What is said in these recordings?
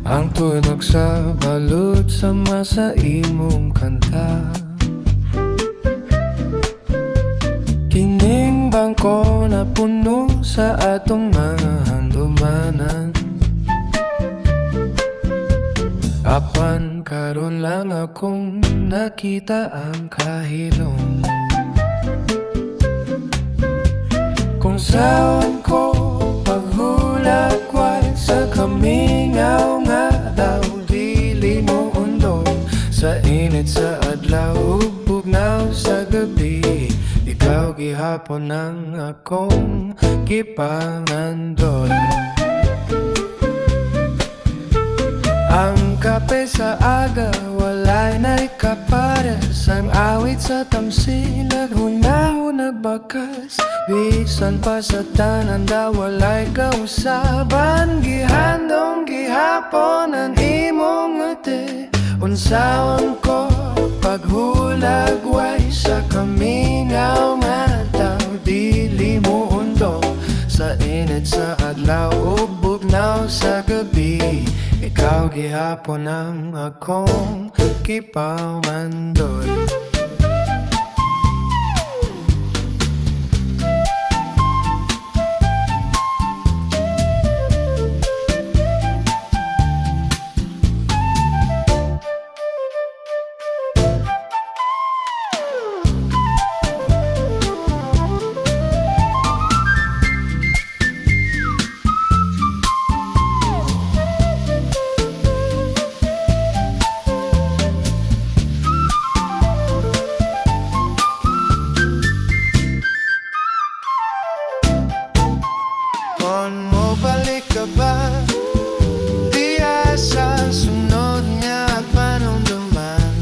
Ang tunog sa balod sama sa imong kanta. Kining bangko na puno sa atong mga handumanan. Apan karon lang akong nakita ang kahilom. Kung saan ko paghulakway sa kamingaw nga daw dili mo undong. Sa init sa adlaw ug bugnaw sa gabi, ikaw gihapon ang akong gipangandol. Ang kape sa aga, walay na'y kapares. Ang awit sa tamsi, naghunahon nagbakas. Bisan pa sa tanan da, walay kausaban. Gihandong gihapon ang imong ngiti. Unsaon ko paghulagway sa kamingaw nga daw dili mo undong. Sa init sa adlaw ug bugnaw sa gabi, ikaw gihapon ang akong gipamandol. Kung mo balik ka ba, diya sa sunod nga panumduman.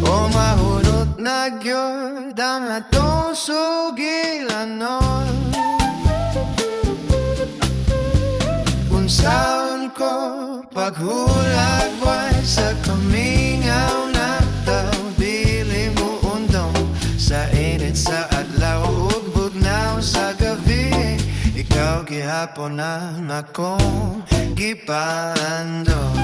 O mahunot na gyud ang atong sugilanon. Unsaon ko paghulagway sa kamingaw na daw dili mo undong. Sa init sa adlaw ug bugnaw sa gabi, ikaw gihapon ang akong gipandol.